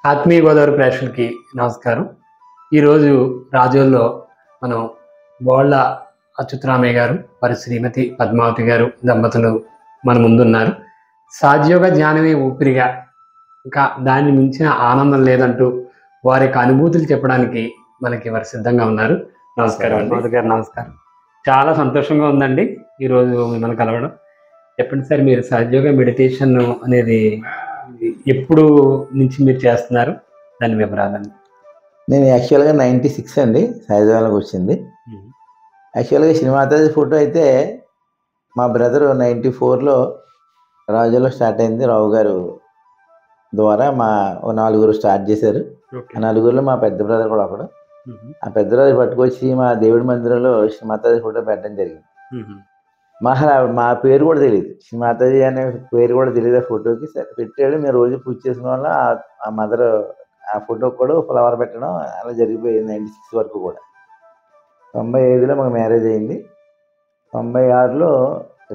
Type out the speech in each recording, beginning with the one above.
ఆత్మీయ గోదావరి ప్రేక్షకులకి నమస్కారం. ఈరోజు రాజోల్లో మనం బోళ్ళ అచ్యుతరామయ్య గారు, వారి శ్రీమతి పద్మావతి గారు దంపతులు మన ముందున్నారు. సాధ్యోగ జ్ఞానమే ఊపిరిగా, ఇంకా దాన్ని మించిన ఆనందం లేదంటూ వారి యొక్క అనుభూతులు చెప్పడానికి మనకి వారు సిద్ధంగా ఉన్నారు. నమస్కారం అండి గారు. నమస్కారం. చాలా సంతోషంగా ఉందండి ఈరోజు మిమ్మల్ని కలవడం. చెప్పండి సార్, మీరు సహజయోగ మెడిటేషన్ అనేది ఎప్పుడు నుంచి మీరు చేస్తున్నారు, దాని వివరాలండి? నేను యాక్చువల్గా 96 అండి హైదరాబాద్కి వచ్చింది. యాక్చువల్గా శ్రీమాతాజీ ఫోటో అయితే మా బ్రదరు 94లో రాజులో స్టార్ట్ అయింది. రావు గారు ద్వారా మా నలుగురు స్టార్ట్ చేశారు. ఆ నలుగురిలో మా పెద్ద బ్రదర్ కూడా ఒకడు. ఆ పెద్ద బ్రదర్ పట్టుకొచ్చి మా దేవుడి మందిరంలో శ్రీమాతాజీ ఫోటో పెట్టడం జరిగింది. మా పేరు కూడా తెలియదు, శ్రీమాతాజీ అనే పేరు కూడా తెలియదు. ఆ ఫోటోకి పెట్టాడు. మేము రోజు పూజ చేసిన వల్ల ఆ మదర్ ఆ ఫోటో కూడా ఫ్లవర్ పెట్టడం అలా జరిగిపోయింది. 96 వరకు కూడా. 95లో మాకు మ్యారేజ్ అయింది. 96లో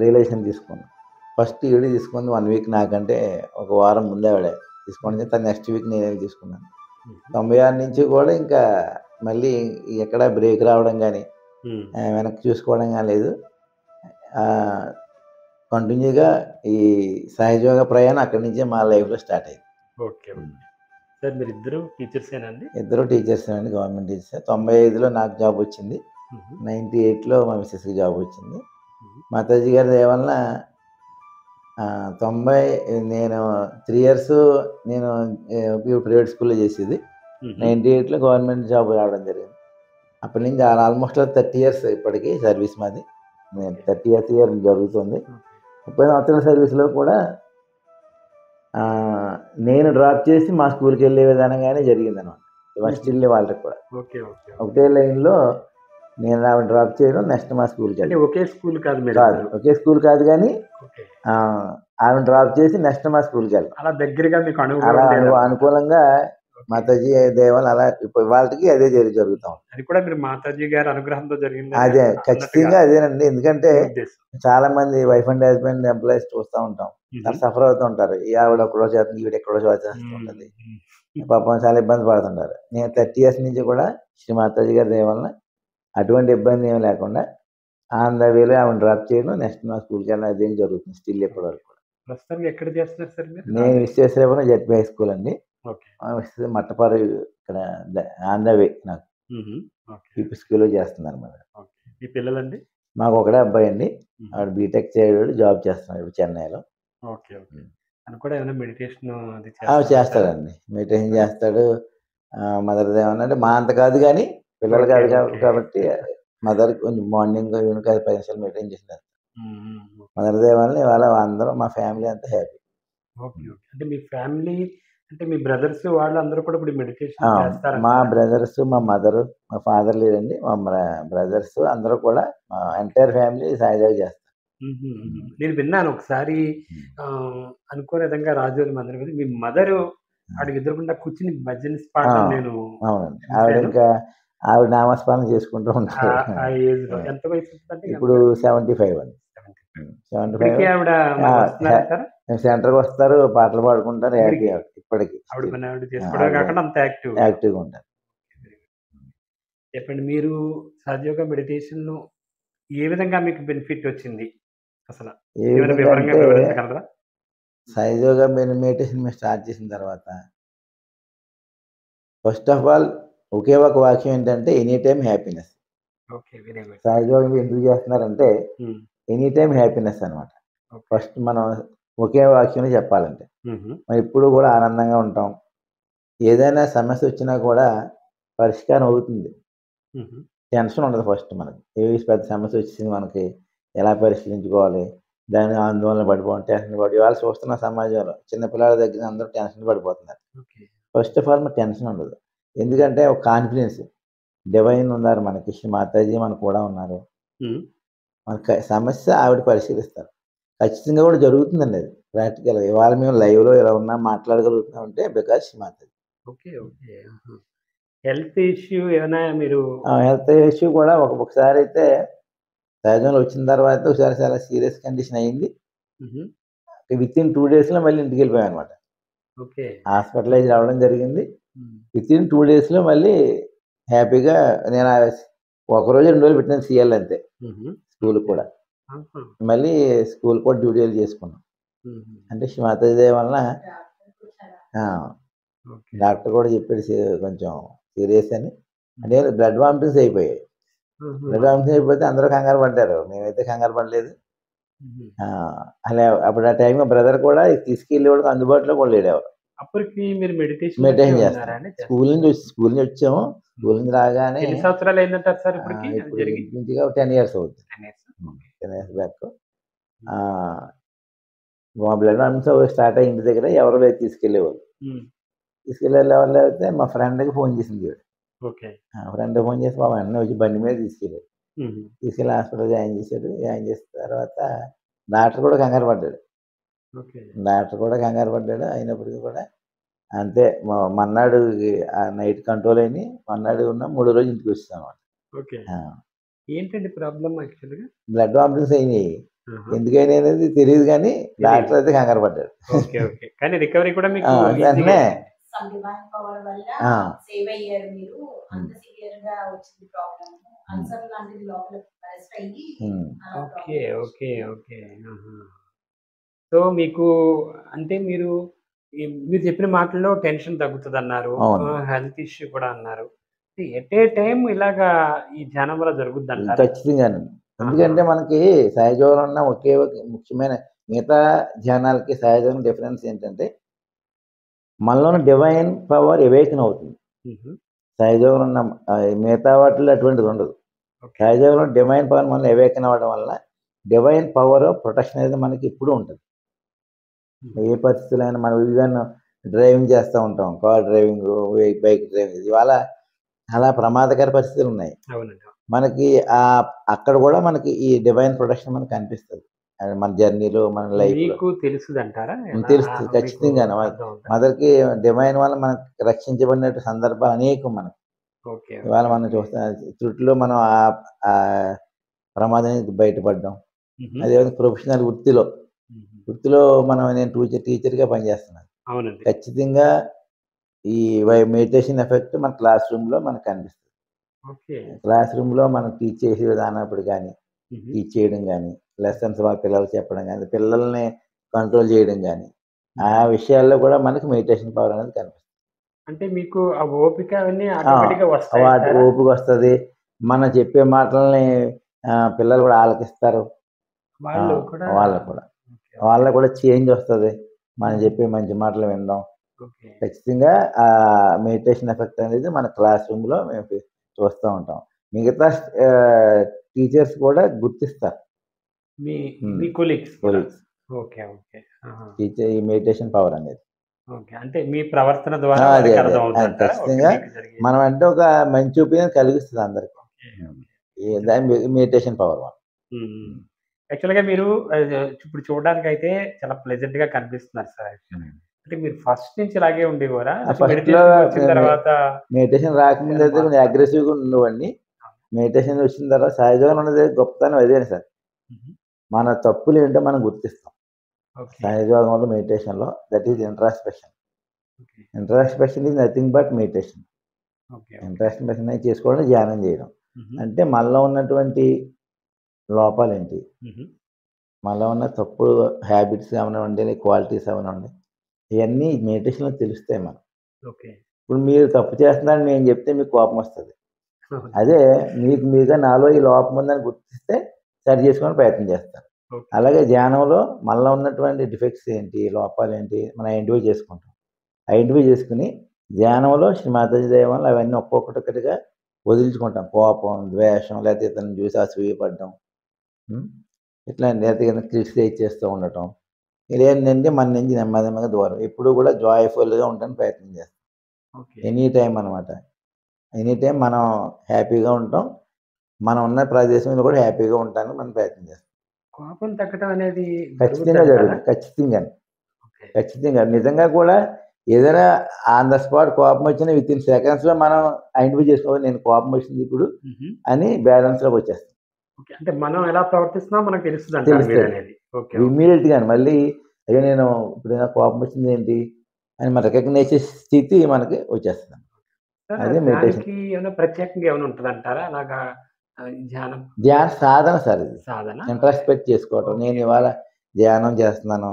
రియలైజేషన్ తీసుకున్నాం. ఫస్ట్ ఈవిడ తీసుకుంది 1 వీక్, నాకంటే ఒక వారం ముందే ఆవిడ తీసుకుంది. తను నెక్స్ట్ వీక్ నేనే తీసుకున్నాను. 96 నుంచి కూడా ఇంకా మళ్ళీ ఎక్కడ బ్రేక్ రావడం కానీ వెనక్కి చూసుకోవడం కానీ లేదు. కంటిన్యూగా ఈ సహజయోగ ప్రయాణం అక్కడి నుంచే మా లైఫ్లో స్టార్ట్ అయింది. ఓకే సార్, మీరు ఇద్దరు టీచర్సేనండి? ఇద్దరు టీచర్సేనండి, గవర్నమెంట్ టీచర్స్. 95లో నాకు జాబ్ వచ్చింది. 98లో మా మిస్సెస్కి జాబ్ వచ్చింది. మాతాజీ గారి దయ వలన నేను 3 ఇయర్స్ నేను ప్రైవేట్ స్కూల్లో చేసేది. 98లో గవర్నమెంట్ జాబ్ రావడం జరిగింది. అప్పటి నుంచి ఆల్మోస్ట్ 30 ఇయర్స్ ఇప్పటికీ సర్వీస్ మాది. 30th ఇయర్ జరుగుతుంది. 30 సంవత్సరాల సర్వీస్లో కూడా నేను డ్రాప్ చేసి మా స్కూల్కి వెళ్ళే విధానంగానే జరిగింది అనమాట. ఫస్ట్ వెళ్ళే వాళ్ళకి కూడా ఒకటే లైన్లో నేను ఆవిడ డ్రాప్ చేయడం, నెక్స్ట్ మా స్కూల్కి వెళ్ళి. ఒకే స్కూల్ కాదు, ఒకే స్కూల్ కాదు కానీ ఆవిడ డ్రాప్ చేసి నెక్స్ట్ మా స్కూల్కి వెళ్ళి అలా దగ్గరగా మీకు అలా అనుకూలంగా మాతాజీ దేవాలు అలా ఇప్పుడు వాళ్ళకి అదే జరుగుతాం. అది కూడా మీరు మాతాజీ గారి అనుగ్రహంతో జరిగింది. అదే ఖచ్చితంగా అదేనండి. ఎందుకంటే చాలా మంది వైఫ్ అండ్ హస్బెండ్ ఎంప్లాయీస్ చూస్తూ ఉంటాం, సఫర్ అవుతూ ఉంటారు. ఆవిడ ఎక్కడో చేస్తుంది, ఈవిడ ఎక్కడో చేస్తుంటది, పాపం చాలా ఇబ్బంది పడుతుంటారు. నేను 30 ఇయర్స్ నుంచి కూడా శ్రీ మాతాజీ గారి దయ వలన అటువంటి ఇబ్బంది ఏమి లేకుండా ఆన్ ద వేలో ఆవిడ డ్రాప్ చేయడం, నెక్స్ట్ మా స్కూల్కి వెళ్ళడం అదేం జరుగుతుంది స్టిల్ ఇప్పటి వరకు. ప్రస్తుతానికి ఎక్కడ చేస్తున్నారు సార్ మీరు? నేను విశ్వేశ్వరపురం జెడ్పీ హై స్కూల్ అండి, మట్టపారు ఇక్కడ ఆన్ ద వే. నాకు పీపీ స్కూల్లో చేస్తున్నారు అనమాట. మీ పిల్లలండి? మాకు ఒకడే అబ్బాయి అండి, ఆవిడ బీటెక్ చేయడం, జాబ్ చేస్తున్నాడు ఇప్పుడు చెన్నైలో. కూడా ఏమైనా మెడిటేషన్ చేస్తాడండి, మెడిటేషన్ చేస్తాడు. మదర్ దేవనంటే మా అంత కాదు కానీ పిల్లలు కాదు కాబట్టి మదర్ కొంచెం మార్నింగ్ ఈవినింగ్ 10 నిమిషాలు మెడిటేషన్ చేస్తారు. మదర్ దేవాలని ఇవాళ అందరూ మా ఫ్యామిలీ అంతా హ్యాపీ. అంటే మీ ఫ్యామిలీ అంటే మీ బ్రదర్స్ వాళ్ళు అందరూ కూడా ఇప్పుడు మెడిటేషన్ చేస్తారు? మా బ్రదర్స్, మా మదర్, మా ఫాదర్ లేదండి, మా బ్రదర్స్ అందరూ కూడా మా ఎంటైర్ ఫ్యామిలీ సాయిజాగా చేస్తారు. నేను విన్నాను ఒకసారి అనుకోని విధంగా రాజోలి మందిరం మీద మీ మదర్ ఆడికి ఎదురుకుండా కూర్చుని భజన పాడడం నేను. అవునండి, ఆవిడ ఇంకా ఆవిడ నామస్మరణ చేసుకుంటూ ఉంటారు. ఎంత వయసు అంటే ఇప్పుడు 75 అండి. 75 ఆవిడ సెంటర్కి వస్తారు, పాటలు పాడుకుంటారు, హ్యాపీ. ఇప్పటికి యాక్టివ్గా ఉంటారు. చెప్పండి, మీరు సహజయోగ మెడిటేషన్ ఏ విధంగా మీకు బెనిఫిట్ వచ్చింది అసలు? సహజయోగ మెడిటేషన్ మేము స్టార్ట్ చేసిన తర్వాత ఫస్ట్ ఆఫ్ ఆల్ ఒకే ఒక వాక్యం ఏంటంటే ఎనీ టైమ్ హ్యాపీనెస్. సహజయోగం ఎందుకు చేస్తున్నారంటే ఎనీ టైమ్ హ్యాపీనెస్ అనమాట. ఫస్ట్ మనం ఒకే వాక్యం చెప్పాలంటే మనం ఎప్పుడు కూడా ఆనందంగా ఉంటాం. ఏదైనా సమస్య వచ్చినా కూడా పరిష్కారం అవుతుంది, టెన్షన్ ఉండదు. ఫస్ట్ మనకి ఏ పెద్ద సమస్య వచ్చింది మనకి ఎలా పరిష్కరించుకోవాలి, దాని ఆందోళన పడిపోవడం, టెన్షన్ పడి వాళ్ళు చూస్తున్న సమాజంలో చిన్నపిల్లల దగ్గర అందరూ టెన్షన్ పడిపోతున్నారు. ఫస్ట్ ఆఫ్ ఆల్ మన టెన్షన్ ఉండదు, ఎందుకంటే ఒక కాన్ఫిడెన్స్, డివైన్ ఉన్నారు మనకి, శ్రీ మాతాజీ మనకు కూడా ఉన్నారు. మన సమస్య ఆవిడ పరిశీలిస్తారు, ఖచ్చితంగా కూడా జరుగుతుందండి. అది ప్రాక్టికల్. ఇవాళ మేము లైవ్లో ఇలా ఉన్నా మాట్లాడగలుగుతున్నాం అంటే because Shri Mataji. Health issue ఏమైనా మీరు? హెల్త్ ఇష్యూ కూడా ఒకసారి అయితే సహజంలో వచ్చిన తర్వాత ఒకసారి చాలా సీరియస్ కండిషన్ అయింది. విత్ ఇన్ 2 daysలో మళ్ళీ ఇంటికి వెళ్ళిపోయాం అనమాట. ఓకే. హాస్పిటలైజ్ అవ్వడం జరిగింది. హ్మ్. వితిన్ 2 డేస్‌లో మళ్ళీ హ్యాపీగా నేను ఒకరోజు 2 రోజులు పెట్టాను సీఎల్ అంతే. హుహు. స్కూల్‌కి ఓకే. కూడా. ఆహా! మళ్ళీ స్కూల్ కూడా డ్యూటీలు చేసుకున్నాం. హుహు. అంటే శ్రీ మాతాజీ దయ వలన ఆ! ఓకే. డాక్టర్ కూడా చెప్పాడు కొంచెం సీరియస్ అని. అంటే బ్లడ్ వామిటింగ్స్ అయిపోయాయి. బ్లడ్ ఆహా! వామిటింగ్స్ అయిపోతే అందరూ కంగారు పడ్డారు. మేమైతే కంగారు పడలేదు. హుహు. అలా అప్పుడు ఆ టైంలో బ్రదర్ కూడా తీసుకెళ్ళేవాడికి అందుబాటులో కూడా లేడు ఎవరు. అప్పటికి మీరు మెడిటేషన్‌లోనే మెయింటైన్ ఉన్నారా చేస్తున్నాం. అండి? స్కూల్ నుంచి వచ్చాము. స్కూల్ నుంచి రాగానే ఎన్ని సంవత్సరాలు అయిందంటారు సార్ ఇప్పటికి అది ఇప్పుడు జరిగి? ఇంచుమించుగా 10 ఇయర్స్ అవుతుంది. 10 ఇయర్స్. ఓకే. 10 years back. హ్మ్. ఆహ్, మా బ్లడ్ వామిటింగ్స్ స్టార్ట్ అయిన ఇంటి దగ్గర ఎవరో లేదు తీసుకెళ్ళేవాళ్ళు. హ్మ్. తీసుకెళ్ళేవాళ్ళు ఎవరు లేకపోతే మా ఫ్రెండ్‌కి ఫోన్ చేసింది ఈవిడ. ఓకే. ఫ్రెండ్‌కి ఫోన్ చేసి పాపం వెంటనే వచ్చి బండి మీద తీసుకెళ్ళాడు. హుహు. తీసుకెళ్ళి హాస్పిటల్‌లో జాయిన్ చేశాడు. జాయిన్ చేసిన తర్వాత డాక్టర్ కూడా కంగారు పడ్డాడు. ఓకే. డాక్టర్ కూడా కంగారు పడ్డాడు. అయినప్పటికీ కూడా అంతే మర్నాడు నైట్ కంట్రోల్ అయ్యి మర్నాడు మూడో రోజు ఇంటికొచ్చేసామన్నమాట. ఓకే. ఆ! ఏంటండి ప్రాబ్లమ్ యాక్చువల్‌గా? బ్లడ్ వామిటింగ్స్ అయినాయి. ఆహా! ఎందుకైనాయి అనేది తెలీదు గానీ తెలీదు. డాక్టర్ అయితే కంగారు పడ్డాడు. ఓకే. ఓకే. కానీ రికవరీ కూడా ఆ! మీకు ఈజీగా వెంటనే అయిపోయింది. సమ్ డివైన్ పవర్ వల్ల ఆ! సేవ్ అయ్యారు మీరు. హ్మ్. అంత సివియర్‌గా వచ్చింది ప్రాబ్లమ్. హ్మ్. అల్సర్ లాంటిది లోపల అరెస్ట్ అయ్యి హ్మ్. అలా ఓకే. Problem okay. వచ్చింది. ఓకే. ఆహా! సో, మీకు అంటే మీరు చెప్పిన మాటల్లో టెన్షన్ తగ్గుతదన్నారు. అవును. హెల్త్ ఇష్యూ కూడా అన్నారు. ఎట్ ఏ టైమ్ ఇలాగా ఈ ధ్యానం వల్ల జరుగుద్దంటారా? ఖచ్చితంగానండి. ఆహా! ఎందుకంటే మనకి సహజంలో ఉన్న ఒకే ఒక ముఖ్యమైన మిగతా ధ్యానాలకి సహజం డిఫరెన్స్ ఏంటంటే మనలో ఉన్న డివైన్ పవర్ అవేకెన్ అవుతుంది. హుహు. సహజంలో ఉన్న మిగతా వాటిల్లో అటువంటిది ఉండదు. ఓకే. సహజంలో డివైన్ పవర్ మనలో అవేకెన్ అవ్వడం వల్ల డివైన్ పవర్ ప్రొటెక్షన్ అనేది మనకి ఎప్పుడూ ఉంటుంది. హుహు. ఏ పరిస్థితుల్లో అయినా మనం ఈవెన్ డ్రైవింగ్ చేస్తూ ఉంటాం. కార్ డ్రైవింగు, బైక్ డ్రైవింగ్ ఇవాళ చాలా ప్రమాదకర పరిస్థితులు ఉన్నాయి. అవునండి. మనకి అక్కడ కూడా మనకి ఈ డివైన్ ప్రొటెక్షన్ మనకు కనిపిస్తది. అది మన జర్నీలో, మన లైఫ్‌లో. మీకు తెలుస్తదంటారా? ఎలా తెలుస్తది మీకు ఖచ్చితంగాను. అర్థమవుద్దా? మదర్‌కి డివైన్ వల్ల మనకు రక్షించబడినట్టు సందర్భాలు అనేకం మనకి. ఓకే. ఇవాళ ఓకే. మనం ఓకే. చూస్తున్నాం. త్రుటిలో మనం ఆహ్, ప్రమాదం నుంచి బయటపడ్డాం. హుహు. అదేవిధంగా ప్రొఫెషనల్ హుహు. వృత్తిలో నేను టీచర్‌గా పనిచేస్తున్నాను. అవునండి. ఖచ్చితంగా ఈ మెడిటేషన్ ఎఫెక్ట్ మన క్లాస్ రూమ్‌లో మనకు కనిపిస్తుంది. ఓకే. క్లాస్ రూమ్‌లో మనం టీచ్ చేసే విధానప్పుడు గాని, హుహు. టీచ్ చేయడం గాని, లెసన్స్ మా పిల్లలకి చెప్పడం గాని, పిల్లల్ని కంట్రోల్ చేయడం గాని, ఆ హుహు. విషయాల్లో కూడా మనకి మెడిటేషన్ పవర్ అనేది కనిపిస్తుంది. అంటే మీకు ఆ ఓపిక అవన్నీ ఆ! ఆటోమేటిక్‌గా వాటి వస్తాయంటారా? ఓపికొస్తది. మనం చెప్పే మాటల్ని పిల్లలు కూడా ఆలకిస్తారు. ఆ! వాళ్ళు కూడా వాళ్ళకి కూడా. ఓకే. ఓకే. వాళ్ళకి కూడా చేంజొస్తది. మనం హుహు. చెప్పే మంచి మాటలు వినడం. ఓకే. ఖచ్చితంగా మెడిటేషన్ ఎఫెక్ట్ అనేది మన క్లాస్ రూమ్‌లో మేము చూస్తా ఉంటాం. మిగతా టీచర్స్ కూడా గుర్తిస్తారు. మీ హ్మ్. మీ కొలీగ్స్ కూడా. కొలీగ్స్. ఓకే. ఓకే. ఆహా! ఈ మెడిటేషన్ పవర్ అనేది. ఓకే. అంటే మీ ప్రవర్తన ద్వారా వాళ్ళకి అదే. అర్థమవుద్దంటారా? ఓకే. ఖచ్చితంగా మీకు జరిగేది. మనం అంటే ఒక మంచి ఒపీనియన్ కలిగిస్తది అందరికి. ఓకే. హ్మ్. ఓకే. దాని నిజంగా. మెడిటేషన్ పవర్ వల్ల. హ్మ్. హ్మ్. హ్మ్. యాక్చువల్‌గా మీరు ఇప్పుడు చూడడానికైతే చాలా ప్లెజెంట్‌గా కనిపిస్తున్నారు సార్ యాక్చువల్‌గా. హ్మ్. అంటే మీరు ఫస్ట్ నుంచి ఇలాగే ఉండేవారా? లేకపోతే ఫస్ట్‌లో మెడిటేషన్‌కొచ్చిన తర్వాత మెడిటేషన్ ఏమైనా రాకముందైతే కొంచెం మార్పులా? అగ్రెసివ్‌గా ఉండేవాడిని. అవునా? మెడిటేషన్ వచ్చిన తర్వాత సహజంగా ఉన్నది గొప్పతనం అదే సార్. హుహు. మన తప్పులేంటో మనం గుర్తిస్తాం. ఓకే. సహజయోగంలో మెడిటేషన్‌లో that is introspection. Okay. Introspection is nothing but meditation. Okay. Okay. Introspection అనేది చేసుకోవడం ధ్యానం చేయడం. హుహు. అంటే మనలో ఉన్నటువంటి లోపాలేంటి? హుహు. మనలో ఉన్న తప్పుడు హ్యాబిట్స్ అవనివ్వండి, క్వాలిటీస్ అవనివ్వండి, ఇయన్నీ మెడిటేషన్‌లో తెలుస్తాయి మనకు. ఓకే. ఇప్పుడు మీరు తప్పు చేస్తున్నారని నేను చెప్తే మీకు కోపమొస్తది. అవును. అదే మీకు మీరుగా నాలో ఈ లోపం ఉందని గుర్తిస్తే సరి చేసుకోవడానికి ప్రయత్నం చేస్తారు. ఓకే. అలాగే ధ్యానంలో మనలో ఉన్నటువంటి డిఫెక్ట్స్ ఏంటి, లోపాలేంటి మనం ఐడెంటిఫై చేసుకుంటాం. ఐడెంటిఫై చేసుకొని ధ్యానంలో శ్రీ మాతాజీ దయ వల్ల అవన్నీ ఒక్కొక్కటిగా వదిలించుకుంటాం. కోపం, ద్వేషం లేకపోతే ఇతన్ని చూసి అసూయపడడం. హ్మ్. ఇట్లాంటి లేకపోతే ఏదైనా క్రిటిసైజ్ చేస్తూ ఉండటం. ఇదేంటంటే మన నుంచి నెమ్మదిగా దూరం. ఎప్పుడూ కూడా జాయ్‌ఫుల్‌గా ఉండడానికి ప్రయత్నం చేస్తాం. ఓకే. ఎనీ టైమ్ అనమాట. ఎనీ టైమ్ మనం హ్యాపీగా ఉంటాం. మనం ఉన్న ప్రదేశంలో కూడా హ్యాపీగా ఉండటానికి మనం ప్రయత్నం చేస్తాం. కోపం తగ్గడం అనేది ఖచ్చితంగా జరుగుద్దంటారా? జరుగుతుంది. ఖచ్చితంగాను. ఓకే. ఖచ్చితంగా. నిజంగా కూడా ఏదైనా ఆన్ ద స్పాట్ కోపం వచ్చినా వితిన్ సెకండ్స్‌లో మనం ఐడెంటిఫై చేసుకోవాలి. నేను కోపం వచ్చింది ఇప్పుడు హుహు. అని బ్యాలెన్స్‌లోకి వచ్చేస్తాం. ఓకే. అంటే మనం ఎలా ప్రవర్తిస్తున్నామో మనకు తెలుస్తదంటారు తెలుస్తది. మీరనేది. ఓకే. ఓకే. ఇమ్మీడియేట్‌గానే మళ్ళీ అయ్యో! నేను ఇప్పుడు నాకు కోపం వచ్చిందేంటి అని మన రికగ్నైజ్ స్థితి మనకి వచ్చేస్తుంది. సార్ అదే మెడిటేషన్. దానికి ఏమైనా ప్రత్యేకంగా ఏమైనా ఉంటదంటారా? అలాగా ధ్యానం ధ్యాన సాధన సార్ ఇది. సాధన? ఇంట్రాస్పెక్ట్ చేసుకోవటం. నేను ఇవాళ ధ్యానం చేస్తున్నాను.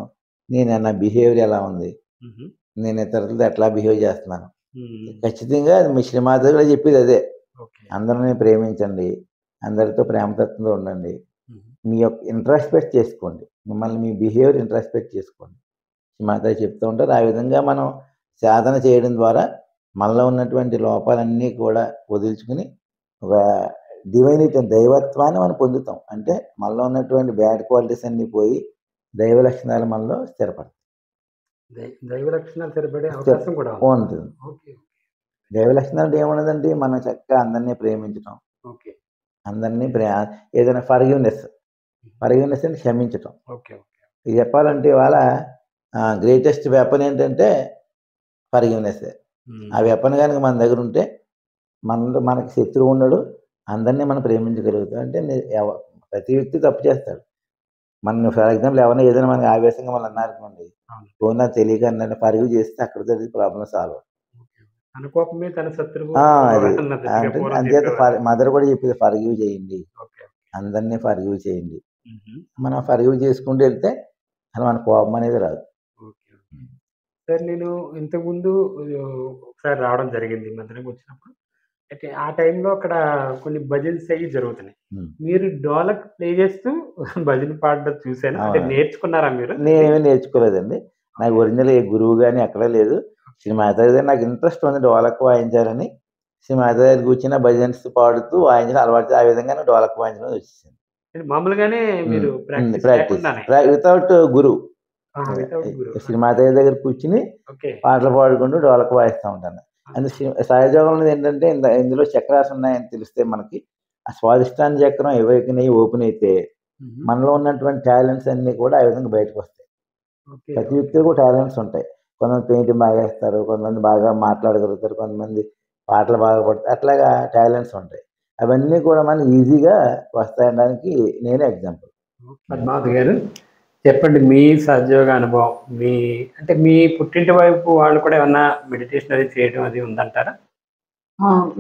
నా బిహేవియర్ ఎలా ఉంది? హుహు. నేను ఇతరులతో ఎట్లా బిహేవ్ చేస్తున్నాను? హ్మ్. ఖచ్చితంగా మీ శ్రీమాత కూడా చెప్పేది అదే. ఓకే. అందరిని ప్రేమించండి. అందరితో ప్రేమతత్వంతో ఉండండి. హుహు. మీ యొక్క ఇంట్రాస్పెక్ట్ చేసుకోండి. మిమ్మల్ని మీ బిహేవియర్ ఇంట్రాస్పెక్ట్ చేసుకోండి. శ్రీమాత చెప్తూ ఉంటారు. ఆ విధంగా మనం సాధన చేయడం ద్వారా మనలో ఉన్నటువంటి లోపాలన్నీ కూడా వదిల్చుకుని ఒక డివైనిటీ, దైవత్వాన్ని మనం పొందుతాం. అంటే మనలో ఉన్నటువంటి బ్యాడ్ క్వాలిటీస్ అన్నీ పోయి దైవ లక్షణాలు మనలో స్థిరపడతాయి. దైవ లక్షణాలు సరిపడే అవకాశం కూడా ఉంది. ఉంటుంది. ఓకే. దైవ లక్షణాలు ఏమున్నదండి, మనం చక్కగా అందరినీ ప్రేమించటం, ఓకే. అందరినీ ఏదైనా ఫర్గివ్నెస్ అంటే క్షమించటం. ఓకే. ఓకే. ఇది చెప్పాలంటే ఇవాళ గ్రేటెస్ట్ వెపన్ ఏంటంటే ఫర్గివ్నెస్. ఆ వెపన్ కనుక మన దగ్గర ఉంటే మనకి శత్రువు ఉండడు. అందరినీ మనం ప్రేమించగలుగుతాం. అంటే ప్రతి వ్యక్తి తప్పు చేస్తాడు. మన ఫర్ ఎగ్జాంపుల్ ఎవరైనా ఏదైనా మనకి ఆవేశంగా మనం అన్నారనుకోండి, పోనా తెలియక అన్నట్టు ఫర్గివ్ చేస్తే అక్కడితో ప్రాబ్లం సాల్వ్. అనుకోకమే తన శత్రువు అది అన్నట్టుగా అంటే పూర్వం అంచేత చెప్పేవారు. మదర్ కూడా చెప్పింది, ఫర్గివ్ చేయండి, ఓకే. అందరినీ ఫర్గివ్ చేయండి. హుహు. మనం ఫర్గివ్ చేసుకుంటూ వెళ్తే అసలు మన కోపం అనేది రాదు. ఓకే. సార్ నేను ఇంతకుముందు ఒకసారి రావడం జరిగింది మందిరంకి వచ్చినప్పుడు. అయితే ఆ టైంలో అక్కడ కొన్ని భజన్స్ అయ్యి జరుగుతున్నాయి. ఉమ్. మీరు డోలక్ ప్లే చేస్తూ భజన పాడడం చూసాను. అంటే అవునా. నేర్చుకున్నారా మీరు? నేనేమీ నేర్చుకోలేదండి. నాకు ఒరిజినల్ ఏ గురువు కానీ ఎక్కడా లేదు. శ్రీ మాతాజీ దగ్గర నాకు ఇంట్రెస్ట్ ఉంది డోలక్ వాయించాలని. శ్రీ మాతాజీ దగ్గర కూర్చున్న భజన్స్ పాడుతూ వాయించడం అలవాటు. ఆ విధంగా నాకు డోలక్ వాయించడం వచ్చేసింది. అంటే మామూలుగానే మీరు ప్రాక్టీస్ ప్రాక్టీస్ లేకుండానే? వితౌట్ గురు. వితౌట్ గురు. శ్రీ మాతాజీ దగ్గర కూర్చుని ఓకే. పాటలు పాడుకుంటూ డోలక్ వాయిస్తూ ఉంటాను. అంటే సహజోగంలో ఏంటంటే ఇందులో చక్రాలు ఉన్నాయని తెలిస్తే మనకి ఆ స్వాదిష్టాన చక్రం ఎవరికైనా ఓపెన్ అయితే హుహు. మనలో ఉన్నటువంటి టాలెంట్స్ అన్నీ కూడా ఆ విధంగా బయటకు వస్తాయి. ఓకే. ప్రతి వ్యక్తికి కూడా టాలెంట్స్ ఉంటాయి. కొంతమంది పెయింటింగ్ బాగా వేస్తారు, కొంతమంది బాగా మాట్లాడగలుగుతారు, కొంతమంది పాటలు బాగా పడతారు. అట్లాగా టాలెంట్స్ ఉంటాయి. అవన్నీ కూడా మనకి ఈజీగా వస్తాయనడానికి నేనే ఎగ్జాంపుల్. పద్మావతి గారు చెప్పండి, మీ సహజయోగ అనుభవం, అంటే మీ పుట్టింటి వైపు వాళ్ళు కూడా ఏమన్నా మెడిటేషన్ అది చేయడం అది ఉందంటారా?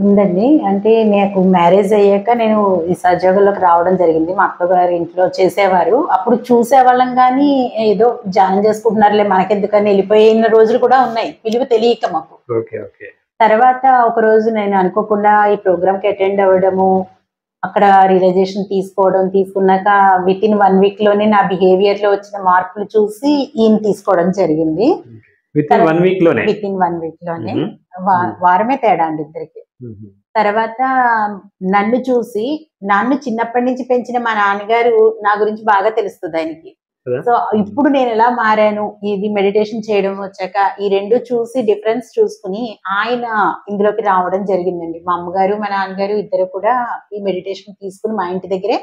ఉందండి. అంటే నాకు మ్యారేజ్ అయ్యాక నేను ఈ సహజయోగంలోకి రావడం జరిగింది. మా అత్తగారి ఇంట్లో చేసేవారు. అప్పుడు చూసేవాళ్ళం కానీ ఏదో ధ్యానం చేసుకుంటున్నారులే మనకెందుకని వెళ్ళిపోయిన రోజులు కూడా ఉన్నాయి, విలువ తెలియక మాకు. ఓకే. ఓకే. తర్వాత ఒకరోజు నేను అనుకోకుండా ఈ ప్రోగ్రామ్కి అటెండ్ అవ్వడము, అక్కడ రియలైజేషన్ తీసుకున్నాక విత్ ఇన్ 1 వీక్ లోనే నా బిహేవియర్ లో వచ్చిన మార్పులు చూసి ఈయన తీసుకోవడం జరిగింది. విత్ ఇన్ 1 వీక్ లోనే? విత్ ఇన్ 1 వీక్ లోనే. మ్మ్. వారమే తేడా అండి ఇద్దరికి. తర్వాత నన్ను చూసి, నన్ను చిన్నప్పటి నుంచి పెంచిన మా నాన్నగారు నా గురించి బాగా తెలుస్తుంది ఆయనకి. సో ఇప్పుడు నేను ఎలా మారాను ఇది మెడిటేషన్ చేయడం వచ్చాక, ఈ రెండు చూసి డిఫరెన్స్ చూసుకుని ఆయన ఇందులోకి రావడం జరిగిందండి. మా అమ్మగారు మా నాన్నగారు ఇద్దరు కూడా ఈ మెడిటేషన్ తీసుకుని మా ఇంటి దగ్గరే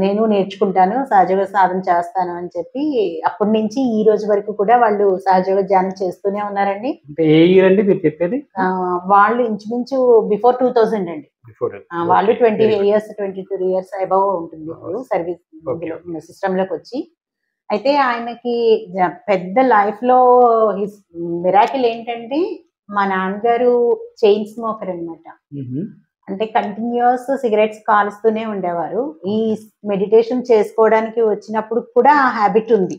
నేను నేర్చుకుంటాను, సహజయోగ సాధన చేస్తాను అని చెప్పి అప్పటి నుంచి ఈ రోజు వరకు కూడా వాళ్ళు సహజయోగ ధ్యానం చేస్తూనే ఉన్నారండి. అంటే ఏ ఇయర్ అండి మీరు చెప్పేది? వాళ్ళు ఇంచుమించు బిఫోర్ 2000 అండి. వాళ్ళు 22 ఇయర్స్ అబౌవ్ ఉంటుంది ఇప్పుడు సర్వీస్ సిస్టమ్ లోకి వచ్చి. అయితే ఆయనకి పెద్ద లైఫ్ లో మిరాకిల్ ఏంటంటే, మా నాన్నగారు చైన్ స్మోకర్ అనమాట. అంటే కంటిన్యూస్ సిగరెట్స్ కాలుస్తూనే ఉండేవారు. ఈ మెడిటేషన్ చేసుకోవడానికి వచ్చినప్పుడు కూడా ఆ హ్యాబిట్ ఉంది.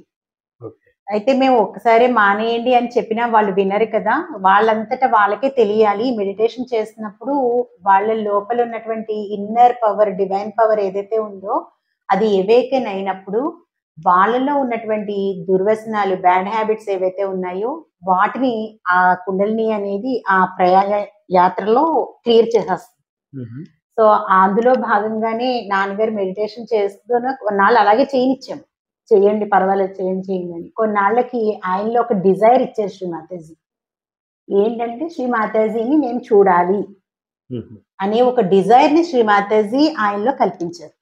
అయితే మేము ఒక్కసారి మానేయండి అని చెప్పినా వాళ్ళు వినరు కదా, వాళ్ళంతటా వాళ్ళకే తెలియాలి. మెడిటేషన్ చేస్తున్నప్పుడు వాళ్ళ లోపల ఉన్నటువంటి ఇన్నర్ పవర్, డివైన్ పవర్ ఏదైతే ఉందో అది ఎవేకెన్ అయినప్పుడు వాళ్ళలో ఉన్నటువంటి దుర్వ్యసనాలు, బ్యాడ్ హ్యాబిట్స్ ఏవైతే ఉన్నాయో వాటిని ఆ కుండలిని అనేది ఆ ప్రయాణ యాత్రలో క్లియర్ చేసేస్తుంది. సో అందులో భాగంగానే నాన్నగారు మెడిటేషన్ చేస్తున్న కొన్నాళ్ళు అలాగే చేయనిచ్చాము. చేయండి పర్వాలేదు, చేయండి అని. కొన్నాళ్ళకి ఆయనలో ఒక డిజైర్ ఇచ్చారు శ్రీ మాతాజీ. ఏంటంటే శ్రీ మాతాజీని నేను చూడాలి అనే ఒక డిజైర్ ని శ్రీ మాతాజీ ఆయనలో కల్పించారు.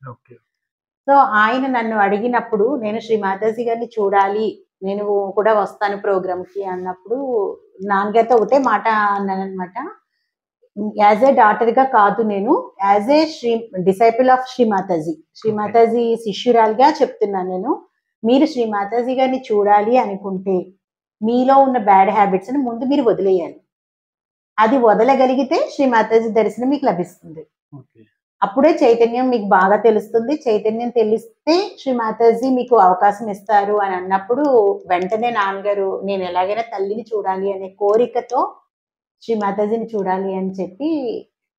సో ఆయన నన్ను అడిగినప్పుడు నేను శ్రీ మాతాజీ గారిని చూడాలి, నేను కూడా వస్తాను ప్రోగ్రామ్ కి అన్నప్పుడు నాన్నగారితో ఒకటే మాట అన్నానమాట. యాజ్ ఏ డాటర్ గా కాదు, నేను as a disciple of Shri Mataji శిష్యురాలుగా చెప్తున్నాను. నేను మీరు శ్రీ మాతాజీ గారిని చూడాలి అనుకుంటే మీలో ఉన్న బ్యాడ్ హ్యాబిట్స్ ని ముందు మీరు వదిలేయాలి. అది వదలగలిగితే శ్రీ మాతాజీ దర్శనం మీకు లభిస్తుంది. అప్పుడే చైతన్యం మీకు బాగా తెలుస్తుంది. చైతన్యం తెలిస్తే శ్రీ మాతాజీ మీకు అవకాశం ఇస్తారు అని అన్నప్పుడు వెంటనే నాన్నగారు నేను ఎలాగైనా తల్లిని చూడాలి అనే కోరికతో శ్రీ మాతాజీని చూడాలి అని చెప్పి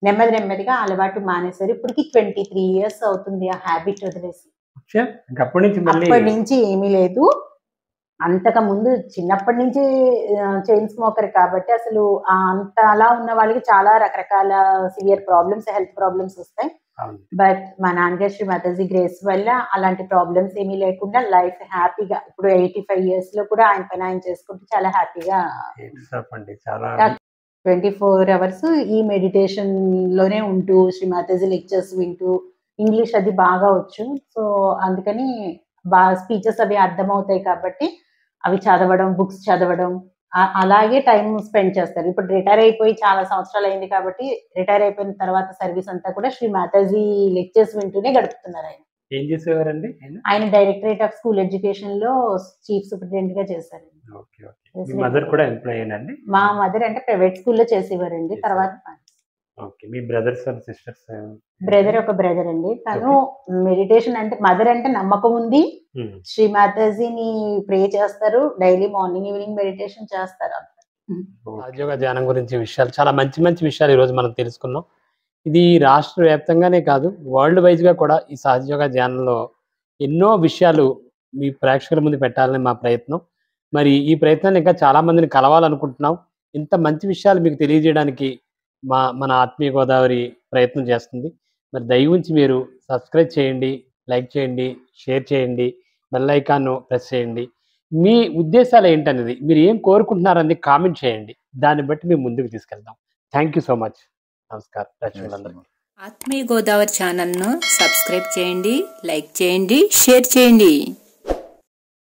నెమ్మది నెమ్మదిగా అలవాటు మానేశారు. ఇప్పటికి 23 years అవుతుంది ఆ హ్యాబిట్ వదిలేసి. అప్పటి నుంచి ఏమీ లేదు. అంతకు ముందు చిన్నప్పటి నుంచి చైన్ స్మోకర్ కాబట్టి అసలు అంత అలా ఉన్న వాళ్ళకి చాలా రకరకాల సివియర్ ప్రాబ్లమ్స్, హెల్త్ ప్రాబ్లమ్స్ వస్తాయి. బట్ మా నాన్నగారు శ్రీ మాతాజీ గ్రేస్ వల్ల అలాంటి ప్రాబ్లమ్స్ ఏమీ లేకుండా లైఫ్ హ్యాపీగా ఇప్పుడు 85 years లో కూడా ఆయన పని ఆయన చేసుకుంటూ చాలా హ్యాపీగా 24 hours ఈ మెడిటేషన్ లోనే ఉంటూ శ్రీ మాతాజీ లెక్చర్స్ వింటూ ఇంగ్లీష్ అది బాగా వచ్చు. సో అందుకని బాగా స్పీచెస్ అవి అర్థమవుతాయి కాబట్టి అవి చదవడం, బుక్స్ చదవడం, అలాగే టైం స్పెండ్ చేస్తారు. ఇప్పుడు రిటైర్ అయిపోయి చాలా సంవత్సరాలు అయింది కాబట్టి రిటైర్ అయిపోయిన తర్వాత సర్వీస్ అంతా కూడా శ్రీ మాతాజీ లెక్చర్స్ వింటూనే గడుపుతున్నారు. ఆయన ఏం చేసేవారండి? ఆయన డైరెక్టరేట్ ఆఫ్ స్కూల్ ఎడ్యుకేషన్ లో చీఫ్ సూపరింటెండెంట్ గా చేశారండి. మా మదర్ అంటే ప్రైవేట్ స్కూల్లో చేసేవారండి. తర్వాత మీ బ్రదర్స్ అండ్ సిస్టర్స్? ఒక బ్రదర్ అండి. తను మెడిటేషన్ అంటే మదర్ అంటే నమ్మకం ఉంది. శ్రీ మాతాజీని ప్రే చేస్తారు. డైలీ మార్నింగ్ ఈవినింగ్ మెడిటేషన్ చేస్తారు. రాజయోగ ధ్యానం గురించి విషయాలు చాలా మంచి మంచి విషయాలు ఈరోజు మనం తెలుసుకున్నాం. ఇది రాష్ట్ర వ్యాప్తంగానే కాదు, వరల్డ్ వైజ్ గా కూడా ఈ సహజయోగ ధ్యానంలో ఎన్నో విషయాలు మీ ప్రేక్షకుల ముందు పెట్టాలని మా ప్రయత్నం. మరి ఈ ప్రయత్నాన్ని ఇంకా చాలా మందిని కలవాలనుకుంటున్నాం. ఇంత మంచి విషయాలు మీకు తెలియజేయడానికి మన ఆత్మీయ గోదావరి ప్రయత్నం చేస్తుంది. మరి దయవుంచి మీరు సబ్స్క్రైబ్ చేయండి, లైక్ చేయండి, షేర్ చేయండి, బెల్ ఐకాన్ను ప్రెస్ చేయండి. మీ ఉద్దేశాలు ఏంటనేది, మీరు ఏం కోరుకుంటున్నారని కామెంట్ చేయండి. దాన్ని బట్టి మేము ముందుకు తీసుకెళ్తాం. Thank you so much. నమస్కారం ప్రేక్షకులందరికీ. ఆత్మీయ గోదావరి ఛానల్ను సబ్స్క్రైబ్ చేయండి, లైక్ చేయండి, షేర్ చేయండి.